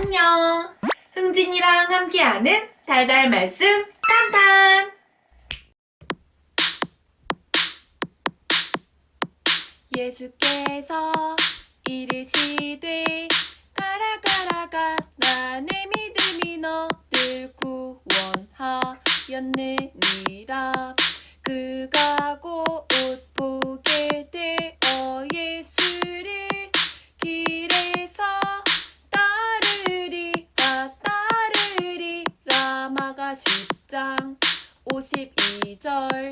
안녕. 흥진이랑 함께하는 달달 말씀 탄탄. 예수께서 이르시되 가라 가라 가라 내 믿음이 너를 구원하였느니라. 그가 곧 보게 되어 예수를 길에서 따르리라. 마가 10장 52절.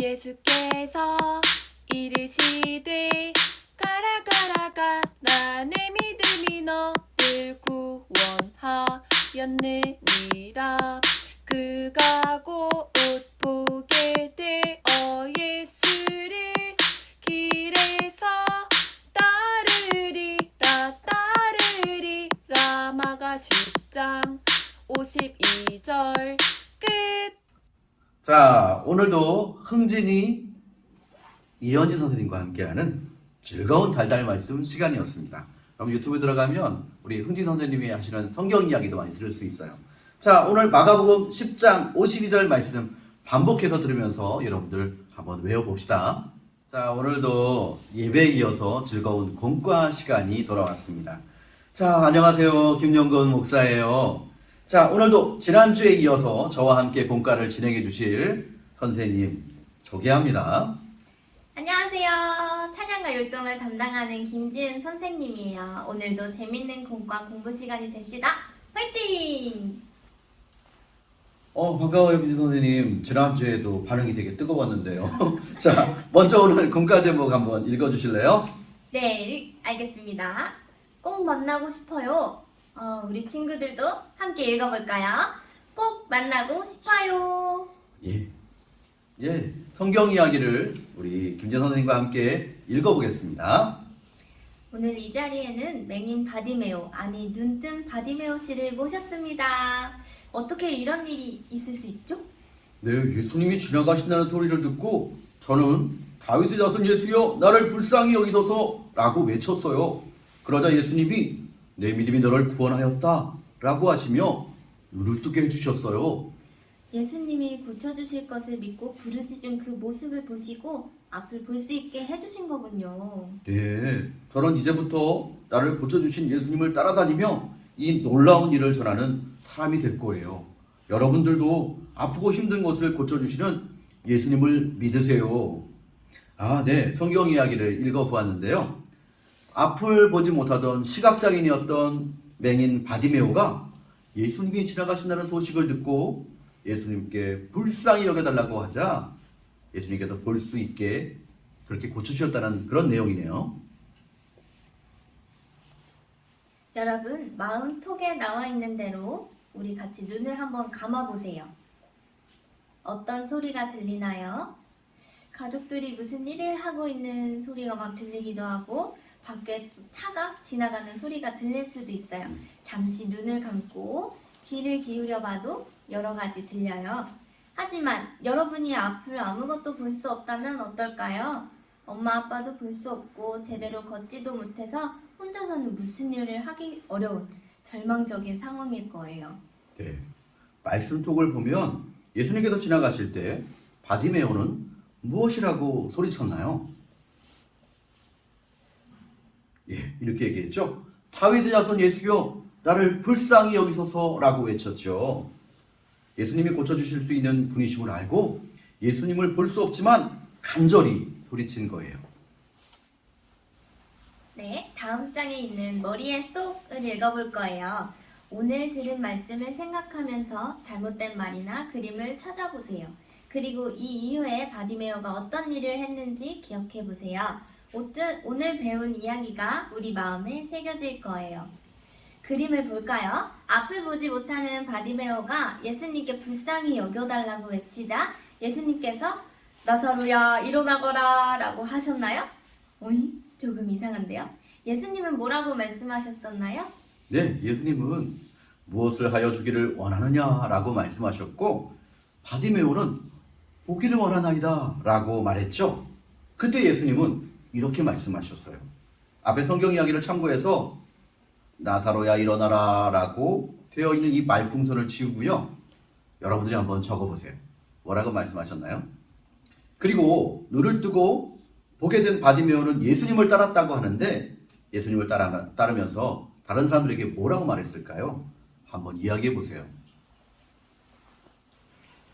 예수께서 이르시되 가라 가라 가라 내 믿음이 너를 구원하였느니라. 그가 곧 보게 되어 예수를 길에서 따르리라. 마가 10장 52절. 끝. 자, 오늘도 흥진이 이현진 선생님과 함께하는 즐거운 달달 말씀 시간이었습니다. 그럼 유튜브 들어가면 우리 흥진 선생님이 하시는 성경 이야기도 많이 들을 수 있어요. 자, 오늘 마가복음 10장 52절 말씀 반복해서 들으면서 여러분들 한번 외워봅시다. 자, 오늘도 예배에 이어서 즐거운 공과 시간이 돌아왔습니다. 자, 안녕하세요. 김영건 목사예요. 자, 오늘도 지난주에 이어서 저와 함께 공과를 진행해 주실 선생님 소개합니다. 안녕하세요. 찬양과 율동을 담당하는 김지은 선생님이에요. 오늘도 재밌는 공과 공부 시간이 되시다. 화이팅! 반가워요, 김지 선생님. 지난주에도 반응이 되게 뜨거웠는데요. 자, 먼저 오늘 공과 제목 한번 읽어주실래요? 네, 알겠습니다. 꼭 만나고 싶어요. 우리 친구들도 함께 읽어볼까요? 꼭 만나고 싶어요. 예, 성경 이야기를 우리 김재 선생님과 함께 읽어보겠습니다. 오늘 이 자리에는 맹인 바디메오, 아니 눈뜬 바디메오 씨를 모셨습니다. 어떻게 이런 일이 있을 수 있죠? 네, 예수님이 지나가신다는 소리를 듣고 저는 다윗의 자손 예수여 나를 불쌍히 여기소서 라고 외쳤어요. 그러자 예수님이 내 믿음이 너를 구원하였다 라고 하시며 눈을 뜨게 해주셨어요. 예수님이 고쳐주실 것을 믿고 부르짖은 그 모습을 보시고 앞을 볼 수 있게 해주신 거군요. 네, 저는 이제부터 나를 고쳐주신 예수님을 따라다니며 이 놀라운 일을 전하는 사람이 될 거예요. 여러분들도 아프고 힘든 것을 고쳐주시는 예수님을 믿으세요. 네, 성경 이야기를 읽어보았는데요. 앞을 보지 못하던 시각장애인이었던 맹인 바디메오가 예수님이 지나가신다는 소식을 듣고 예수님께 불쌍히 여겨달라고 하자 예수님께서 볼 수 있게 그렇게 고쳐주셨다는 그런 내용이네요. 여러분, 마음톡에 나와 있는 대로 우리 같이 눈을 한번 감아보세요. 어떤 소리가 들리나요? 가족들이 무슨 일을 하고 있는 소리가 막 들리기도 하고 밖에 차가 지나가는 소리가 들릴 수도 있어요. 잠시 눈을 감고 귀를 기울여 봐도 여러 가지 들려요. 하지만 여러분이 앞을 아무것도 볼 수 없다면 어떨까요? 엄마 아빠도 볼 수 없고 제대로 걷지도 못해서 혼자서는 무슨 일을 하기 어려운 절망적인 상황일 거예요. 네, 말씀톡을 보면 예수님께서 지나가실 때 바디메오는 무엇이라고 소리쳤나요? 이렇게 얘기했죠. 다윗의 자손 예수여 나를 불쌍히 여기소서 라고 외쳤죠. 예수님이 고쳐주실 수 있는 분이심을 알고 예수님을 볼 수 없지만 간절히 소리친 거예요. 네, 다음 장에 있는 머리의 쏙을 읽어볼 거예요. 오늘 들은 말씀을 생각하면서 잘못된 말이나 그림을 찾아보세요. 그리고 이 이후에 바디메오가 어떤 일을 했는지 기억해 보세요. 오늘 배운 이야기가 우리 마음에 새겨질 거예요. 그림을 볼까요? 앞을 보지 못하는 바디메오가 예수님께 불쌍히 여겨달라고 외치자 예수님께서 나사로야 일어나거라 라고 하셨나요? 어이? 조금 이상한데요? 예수님은 뭐라고 말씀하셨었나요? 네, 예수님은 무엇을 하여 주기를 원하느냐라고 말씀하셨고 바디메오는 보기를 원하나이다 라고 말했죠. 그때 예수님은 이렇게 말씀하셨어요. 앞에 성경 이야기를 참고해서 나사로야 일어나라 라고 되어 있는 이 말풍선을 지우고요. 여러분들이 한번 적어보세요. 뭐라고 말씀하셨나요? 그리고 눈을 뜨고 보게 된 바디메오는 예수님을 따랐다고 하는데 예수님을 따르면서 다른 사람들에게 뭐라고 말했을까요? 한번 이야기해 보세요.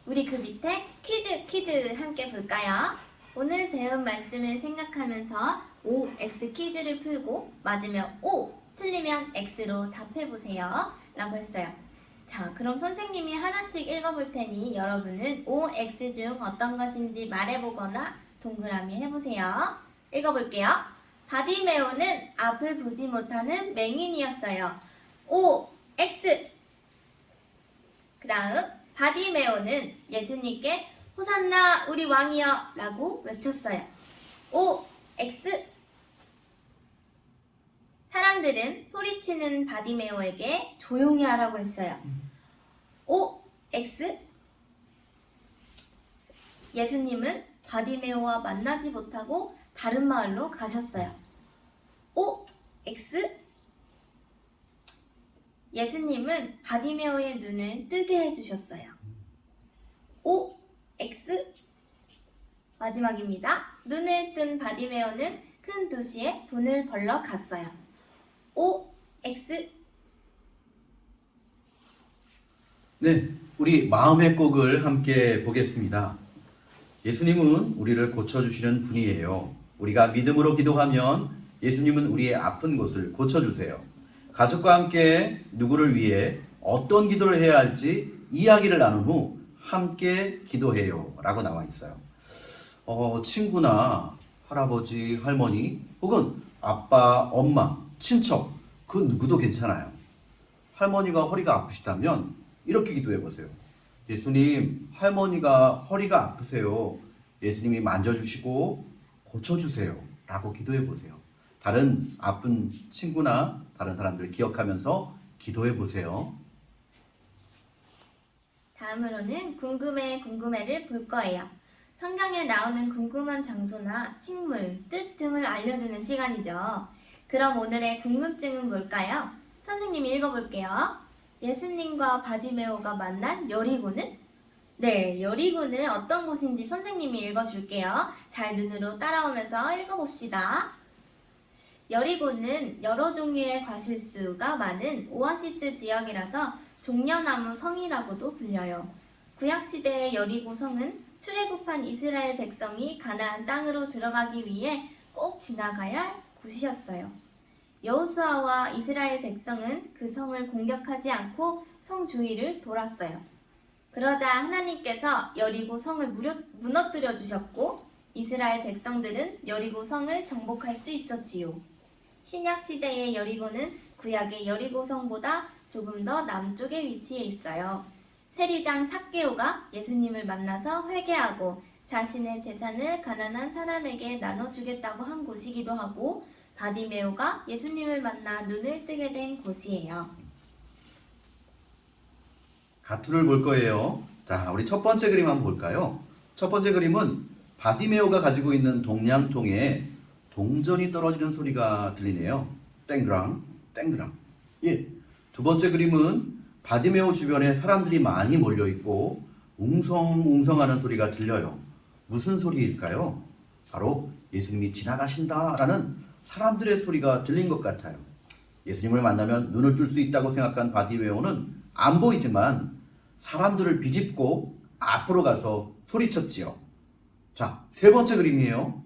우리 그 밑에 퀴즈 함께 볼까요? 오늘 배운 말씀을 생각하면서 OX 퀴즈를 풀고 맞으면 O, 틀리면 X로 답해보세요 라고 했어요. 자, 그럼 선생님이 하나씩 읽어볼 테니 여러분은 OX 중 어떤 것인지 말해보거나 동그라미 해보세요. 읽어볼게요. 바디메오는 앞을 보지 못하는 맹인이었어요. OX. 그 다음 바디메오는 예수님께 호산나 우리 왕이여 라고 외쳤어요. OX. 사람들은 소리치는 바디메오에게 조용히 하라고 했어요. OX. 예수님은 바디메오와 만나지 못하고 다른 마을로 가셨어요. OX. 예수님은 바디메오의 눈을 뜨게 해주셨어요. OX. 마지막입니다. 눈을 뜬 바디메오는 큰 도시에 돈을 벌러 갔어요. OX. 네, 우리 마음의 곡을 함께 보겠습니다. 예수님은 우리를 고쳐주시는 분이에요. 우리가 믿음으로 기도하면 예수님은 우리의 아픈 곳을 고쳐주세요. 가족과 함께 누구를 위해 어떤 기도를 해야 할지 이야기를 나눈 후 함께 기도해요 라고 나와 있어요. 친구나 할아버지, 할머니 혹은 아빠, 엄마, 친척 그 누구도 괜찮아요. 할머니가 허리가 아프시다면 이렇게 기도해 보세요. 예수님, 할머니가 허리가 아프세요. 예수님이 만져주시고 고쳐주세요 라고 기도해 보세요. 다른 아픈 친구나 다른 사람들 기억하면서 기도해 보세요. 다음으로는 궁금해를 볼 거예요. 성경에 나오는 궁금한 장소나 식물, 뜻 등을 알려주는 시간이죠. 그럼 오늘의 궁금증은 뭘까요? 선생님이 읽어볼게요. 예수님과 바디메오가 만난 여리고는? 네, 여리고는 어떤 곳인지 선생님이 읽어줄게요. 잘 눈으로 따라오면서 읽어봅시다. 여리고는 여러 종류의 과실수가 많은 오아시스 지역이라서 종려나무 성이라고도 불려요. 구약시대의 여리고 성은 출애굽한 이스라엘 백성이 가나안 땅으로 들어가기 위해 꼭 지나가야 할 곳이었어요. 여호수아와 이스라엘 백성은 그 성을 공격하지 않고 성 주위를 돌았어요. 그러자 하나님께서 여리고 성을 무너뜨려 주셨고 이스라엘 백성들은 여리고 성을 정복할 수 있었지요. 신약 시대의 여리고는 구약의 여리고 성보다 조금 더 남쪽에 위치해 있어요. 세리장 삭개오가 예수님을 만나서 회개하고 자신의 재산을 가난한 사람에게 나눠주겠다고 한 곳이기도 하고 바디메오가 예수님을 만나 눈을 뜨게 된 곳이에요. 가투를 볼 거예요. 자, 우리 첫 번째 그림 한번 볼까요? 첫 번째 그림은 바디메오가 가지고 있는 동량통에 동전이 떨어지는 소리가 들리네요. 땡그랑, 땡그랑. 예. 두 번째 그림은 바디메오 주변에 사람들이 많이 몰려있고 웅성웅성하는 소리가 들려요. 무슨 소리일까요? 바로 예수님이 지나가신다라는 사람들의 소리가 들린 것 같아요. 예수님을 만나면 눈을 뜰 수 있다고 생각한 바디메오는 안 보이지만 사람들을 비집고 앞으로 가서 소리쳤지요. 자, 세 번째 그림이에요.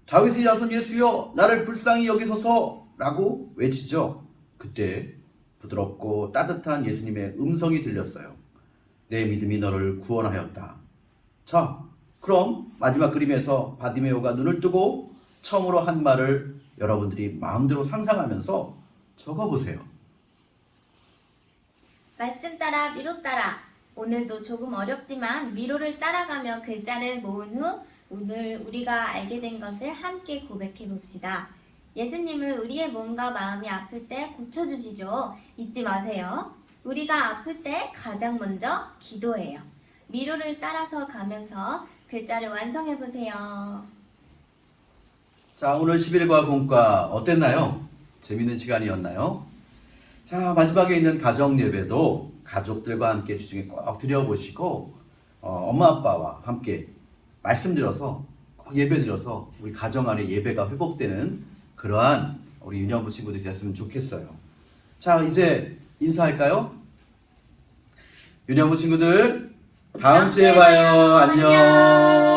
다윗의 자손 예수여 나를 불쌍히 여기소서 라고 외치죠. 그때 부드럽고 따뜻한 예수님의 음성이 들렸어요. 내 믿음이 너를 구원하였다. 자, 그럼 마지막 그림에서 바디메오가 눈을 뜨고 처음으로 한 말을 여러분들이 마음대로 상상하면서 적어보세요. 말씀 따라 미로 따라. 오늘도 조금 어렵지만 미로를 따라가며 글자를 모은 후 오늘 우리가 알게 된 것을 함께 고백해 봅시다. 예수님은 우리의 몸과 마음이 아플 때 고쳐주시죠. 잊지 마세요. 우리가 아플 때 가장 먼저 기도해요. 미로를 따라서 가면서 글자를 완성해 보세요. 자, 오늘 11과 공과 어땠나요? 재밌는 시간이었나요? 자, 마지막에 있는 가정 예배도 가족들과 함께 주중에 꼭 드려보시고 엄마 아빠와 함께 말씀드려서 꼭 예배드려서 우리 가정 안에 예배가 회복되는 그러한 우리 유년부 친구들이 됐으면 좋겠어요. 자, 이제 인사할까요? 유년부 친구들 다음 주에 봐요. 안녕.